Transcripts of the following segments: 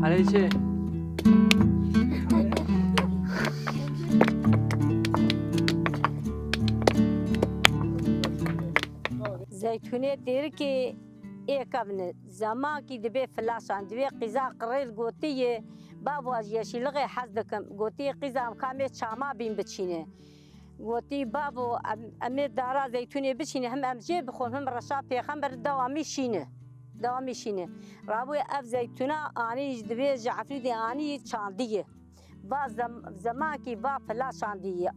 على چه؟ زيتونية ديركي إيه كابن زمان كي دبي فلاشان دبي قزا قريل قوتية بابو أجيشي لغي حزدكم قوتي قزا مكامي شاما بين بتشينه قوتي بابو أمي دارا زيتونية بتشينه هم أمجي بخون هم رشا بيخمبر دوامي شينه دوامي شينه رابوي أف زيتونة آني دبي جعفري دي آني شاندية با زمان كي با فلاشان دي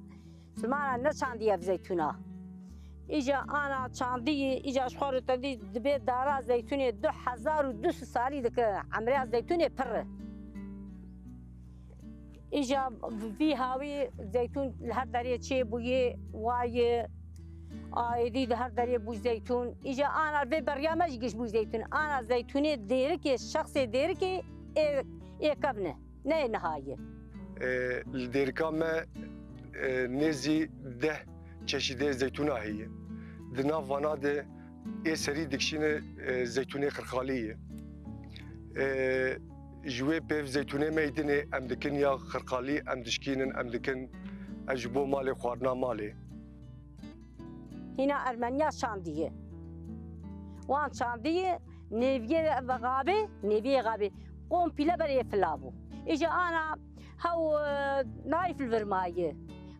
سمعنا نشاندية في زيتونة إجا أنا شاندي إجا شخور تدي دبي دارا زيتوني 2200 سالي دك عمرها زيتوني بر إجا في هاوي زيتون لهر داري شيء بويه واي آيدي لهر داري بو زيتون إجا أنا في برنامج جيش بو زيتون أنا زيتوني ديرك الشخص ديرك إيه كابنه نه نهاية الديركا ما نزي ده çeşidi zeytuna hiye. Dina vana de seri dikşine zeytune kırkaliye. Jwe pev zeytune meydine em dikin ya kırkali em dişkinin em dikin ejbo mali xwarna mali. Hina Ermeniya şandiye. Wan şandiye neviye gabe neviye gabe. Komple beriye filabu. İşte ana hav naif vermaye.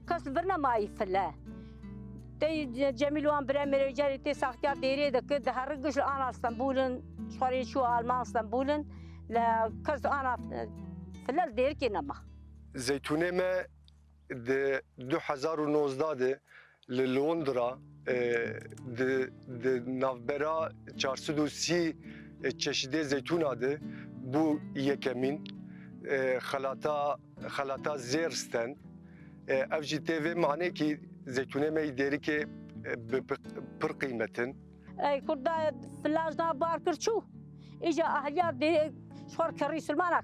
Kas verna mayi fila. تي جميل وان برامر رجالي تي ساختيار ديري دك دهرقش انا اسطنبولن شوري شو المان اسطنبولن لا كز انا فلل ديركي نما زيتونه ما د 2019 ده للندرا د نافبرا 430 çeşidi zeytuna de bu yekemîn xelata zêrstin ev jî tevê mane ki زيتونة ما يديري كي بر قيمتن. أي كردا فلاجنا باركر شو؟ إجا أهليار دي شخور كري سلمانا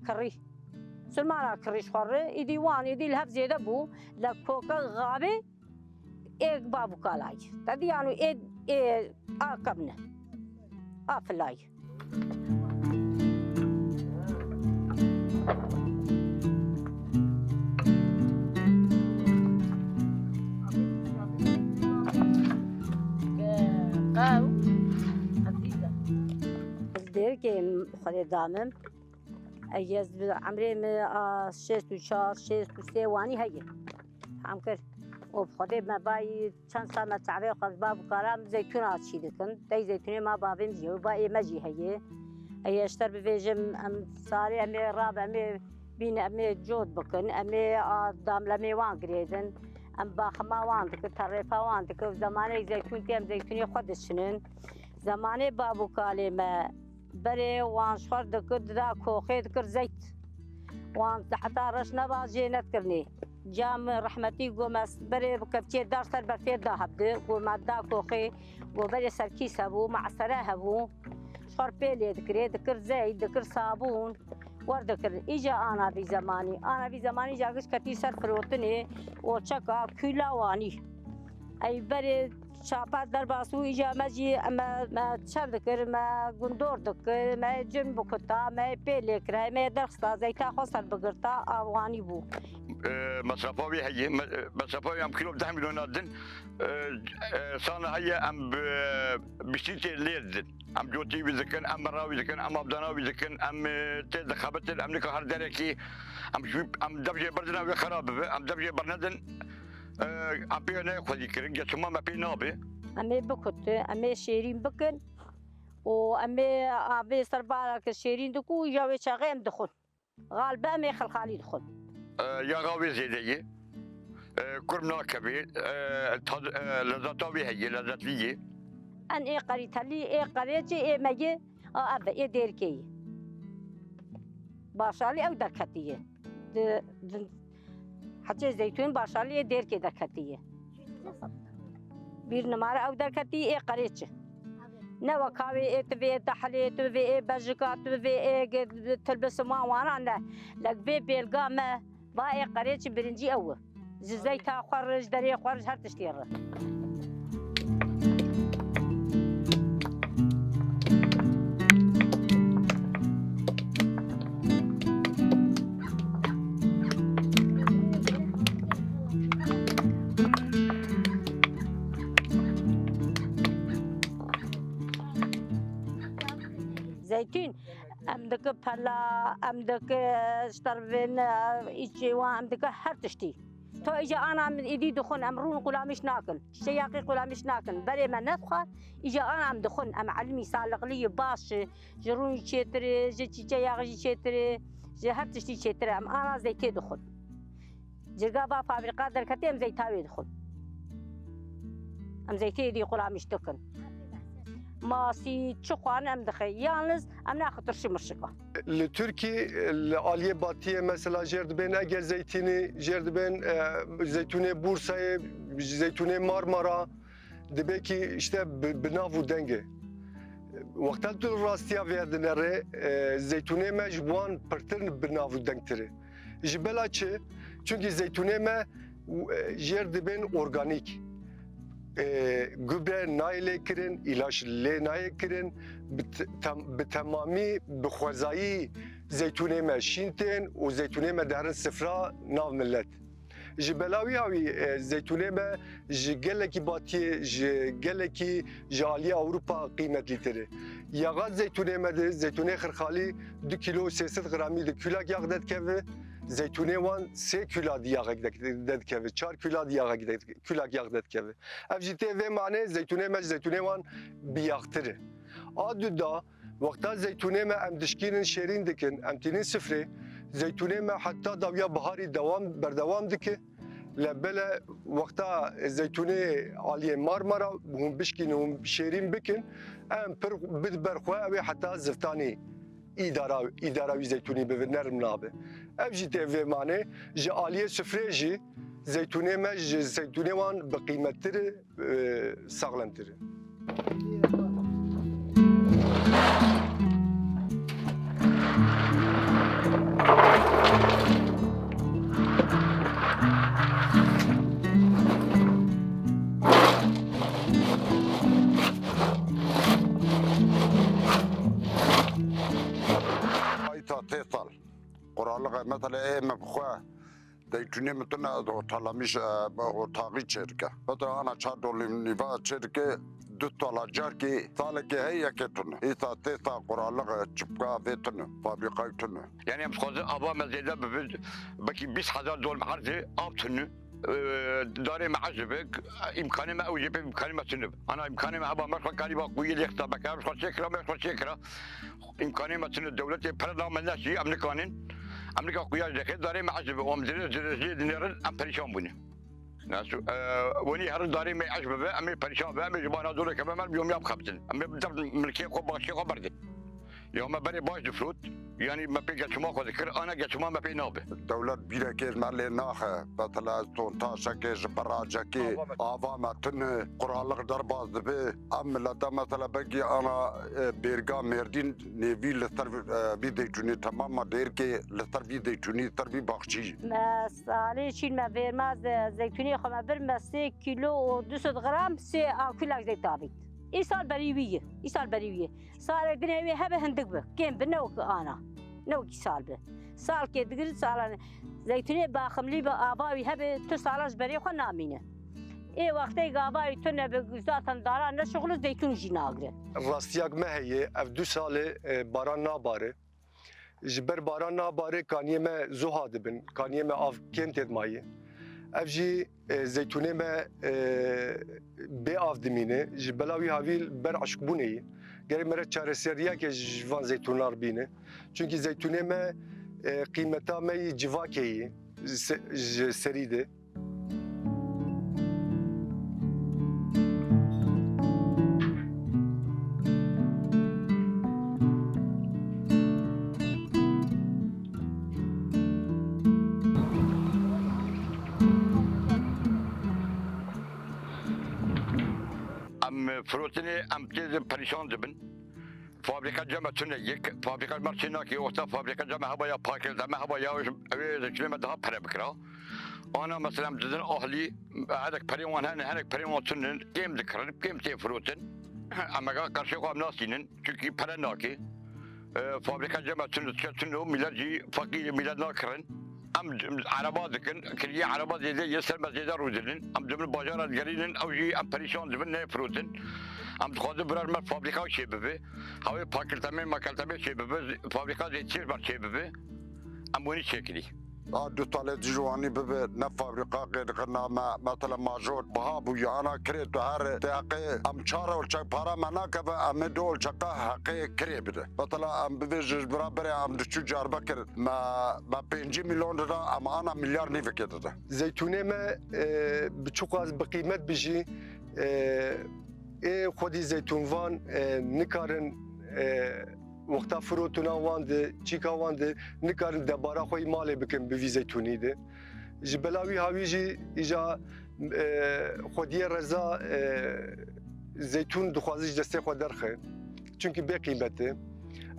كري شخور إدي وان إدي الهف زيادة بو لكوكا غابي إيه بابو كالاي تدي يعني إيه آكبنا آفلاي. ديركي خدي دامم أيز عمري شيست وشار شيست وسواني هي عمكر وبخدي ما باي كان سنة تعبير خد باب كلام زيتونات شيء كن تي زيتونة ما بابين جيو باي مجي هي اشتر بفيجم أم صاري أمي راب أمي بين أمي جود بكن أمي دام لمي وان قريدن أم باخما وان دك ترفا وان دك زماني زيتون تيم زيتوني خدشنن زماني بابو كلمة بري وان شخور دكر دا كوخي دكر زيت وان حتى رش نبا جينت كرني جام رحمتي قومس بري بكبتي دار سر برفير دا هبدي قوم دا كوخي وبري سركيس هبو مع سراه هبو شخور بيلي دكري دكر زيت دكر صابون وردكر إجا أنا في زماني جاكش كتي سر فروتني وشكا كلاواني أي بري شاپات در باسو ایجا مجی ما چند دکر ما گندور دکر ما جن بکتا ما پیله کرای ما درخستا زیتا خسر بگرتا آوانی بو مصرفاوی هی مصرفاوی هم کیلو 10 میلیون دن سانه هی هم بشتیت لیدن هم جوتی بزکن هم مراوی زکن هم ابداناوی زکن هم تز خبرت هم نکه هر درکی هم دبجه بردنا و خراب هم دبجه برندن أبي أنا خذي كرنج جسمه ما في نابي. أمي بكت أمي شيرين بكن وأمي أبي سربالك الشيرين دكو يجاوي شغيم دخل غالبا أمي خالي دخل. يا غاوي زيدية كرمنا كبير لذاتوي هي لذات ليه. أن إيه قريت لي إيه قريتي إيه مجي أبى إيه ديركي. باشالي أو دكتيه. حتى زيتون باشالي دير كده كتيه بير نمارة أو در كتيه إيه قريتش نوا كاوي إيه تبي تحلي تبي إيه بجكات تبي إيه تلبس ما وانا لك بي بيلقى ما با إيه قريتش برنجي أوه زيتا خرج دري خرج هر تشتيره زيتون أمدك بلا أمدك اشتربن إيشوا أمدك هرتشتي تو إجا أنا من إيدي دخون أمرون قلا مش ناكل شياقي قلا مش ناكل بري ما ندخل إجا أنا أم دخون أم علمي سالق لي باش جرون شتري جي شياقي شتري جي هرتشتي شتري أم أنا زيتي دخون جرقا فابريقات دركتي أم زيتاوي دخون أم زيتي دي قلا مش تكن ماسي تشقان أم دخل يالنز أم ناخد ترشي مرشقة لتركي العالیه باتیه مثلا جردبن اگر زیتونی جردبن زیتونه بورسای زیتونه مارمارا دبی کی işte بناو دنگه وقتا تو راستیا وردنره زیتونه مجبوان پرترن بناو دنگتره جبلا چه çünkü zeytune me jerdibin organik gübre naile kirin, ilaç le naile kirin, bi tamamî bi xwezayî zeytûnê me şîntin û zeytûnê me derin sifra nav millet. Ji belawî havî zeytûnê me ji gelekî batiyê ji gelekî ji aliyê Ewropa qîmetlîtir. Yaxa zeytûnê me de zeytûnê xirxalî 2 kilo 300 gramî di külak yağ dedkeve zeytûnê wan 3 kilo diyağek dedkeve 4 kilo diyağek külak yağ dedkeve. Ev jî tê vê manê zeytûnê me zeytûnê wan biyaqtir. A du da wexta zeytûnê me em dişkînin şêrîn dikin em tînin sifrê zeytûnê me heta dawiya biharî berdewam dike le bele wexta zeytûnê aliyê Marmara hûn bişkînin hûn şêrîn bikin em pir bidber xwe ew ê heta ziftanê îdara wî zeytûnî bibe nerm nabe. Ev jî tê vê manê ji aliyê sifrê jî zeytûnê me ji zeytûnê wan bi qîmettir saxlemtir. تيصل قرالغه مثلا ايه مبخوا ديتوني متنا طالميش وطاغي شركه مثلا انا شادول نيفا شركه دوتالا جاركي سالك هي كتن ايتا تيصل قرالغه چبقا فيتن فابريقايتن يعني مخوز ابا مزيدا بكي 20000 دول معرضه ابتن داري معجبك امكاني ما اوجب امكاني ما تنب انا امكاني ما ابا مرخ كاني باقوي لي خطابك مش شكرا مش شكرا امكاني ما تنب دولتي برنا من ناشي امريكا قويه دخل داري معجب ومدير زي دينار ام بريشان بني ناس وني هر داري ما يعجب امي بريشان امي جبانا دول كمان يوم ياب خبتن امي بدل ملكيه كو باشي كو برد يوم بري باش دفروت يعني ما بيجي شما خو ذكر انا جت شما ما في نوبه الدولة بيرا كير مالي ناخه بطلا تونتاشا كيش براجا كي آفا ما تن قرالق درباز دبي ام لدا مثلا بقي انا بيرغا مردين نيفي لثر بيدي جوني تماما دير كي لثر بيدي جوني تربي باخشي ما صالي شيل ما فير ما زيتوني خو ما بر ما 6 كيلو 200 غرام سي كل زيت طابي إيصال بريوية إيصال بريوية صار دنيوي هبه هندق به كم بنوك أنا نوكي صال به صال كده صال زيتوني باخملي بآباوي هبه تو صالش بري خو نامينه إيه وقتي قاباوي تونه بزاتن داران نه شغل زيتون جناغره راستیاک me heye ev 2 salê baran nabare ji ber baran nabare kaniyê me zuha dibin kaniyê me av kêm têd mayê ev jî zeytûnê me bê av dimîne ji bela wî havî ber eşkbûnê gerê me re çareseriyeke ji van zeytûnar bîne çünkü zeytûnê me qîmeta me yî civakê yî ji serî de فروتني ام تيز بريشان دبن فابريكا جامعة تنيك فابريكا مارتيناكي وقتا فابريكا جامعة هبايا باكل زعما هبايا كلمة ده برا بكرا انا مثلا بدن اهلي هذاك بريوان هذاك بريوان تنن كيم ذكر كيم تي فروتن اما كارشي قام ناسينن çünkü براناكي فابريكا جامعة تنو ميلادي فقير ميلاد ناكرن ام عربات ذكن كريه عربات زياده يسر زياده رودلن ام جمل باجارات قرينن او جي ام بريشان دبن نه فروتن ام خود برار ما فابريكا شبابه هاوي باكلتامي ماكلتامي شبابه فابريكا زيتشير بار شبابه ام وني شكلي دو طالع جواني ببي نفابريقا غير قرنا ما مثلا ماجور بهابو يانا كريت هر تاقي ام چارا ولچا پارا منا كف ام دول چقا حقي كري بده مثلا ام بيج برابر ام دچو جار بكر ما 5 مليون دا ام انا مليار ني فكده ده زيتونه ما بچوق از بقيمت بيجي خودي زيتون وان نكارن وقتا فروتونا واند چیکا واند نکارن دبارا خوی مالی بکن بوی زیتونی ده جبلاوی هاوی جی ایجا خودی رضا زیتون دخوازش دسته خود درخه چونکی به قیمته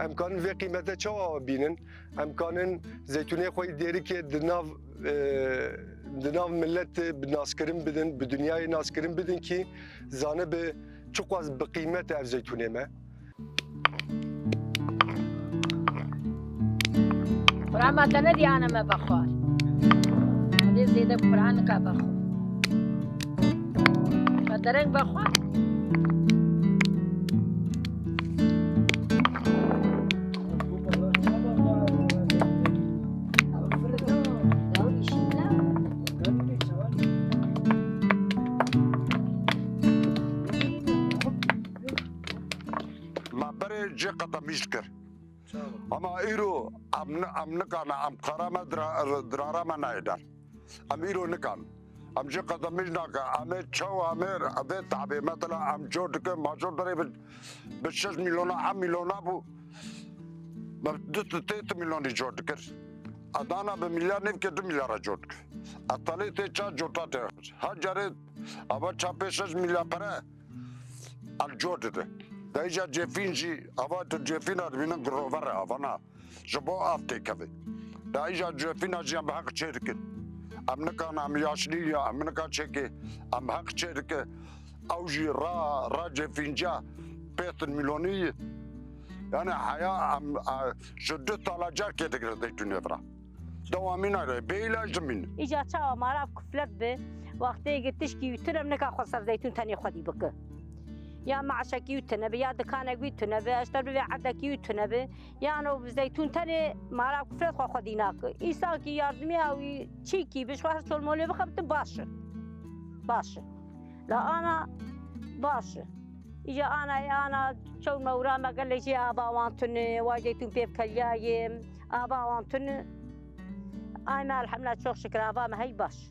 امکان به قیمته چه بینن امکانن زیتونی خوی دیری که دناو ملت بناسکرین بدن به دنیای ناسکرین بدن کی زانه به چقاز به قیمت اف زیتونی ما قرآن ما تندي أنا ما بخار هذه زيادة قرآن كا بخار قدرن بخار ما بري جي قطع مشكر اما ايرو ام نكانا ام قرامه درارا ما نايدر ام ايرو نكان ام جي قدم مجناك ام تشو امير ابي تعبي مثلا ام جودك ما جود دري ب 6 مليون ام مليون ابو ما بدت 3 مليون جودك ادانا بمليار نيف 2 مليار جودك اطلي تشا جوتات هاجرت ابا 5 مليار para الجودك دايجا جيفينجي افات جيفينا بينا غروفر افانا جبو افتي كفي دايجا جيفينا جي ام حق شركه امنكا نام ياشني امنكا تشكي ام حق شركه اوجي را جيفينجا 5 مليونيه يعني حياه ام شدت على جاكيت تقدر تنفرا دوامينا بيلا زمين ایجا چاوا مارا کفلت به وقتی گتش کی تنم نکا خسر زیتون تنی خودی بکه يا معشكي وتنبي يا دكانك وتنبي اشتر بي عدكي وتنبي يعني زيتون تاني ما راك فرد خو خديناك إيساكي ياردمي أو تشيكي بش واحد شو المولي بخبت باش لا أنا باش إجا أنا شو المورا ما قال لي جي أبا وانتن واجيتون بيب كليايم أبا وانتن أنا الحملة شوخ شكرا أبا ما هي باش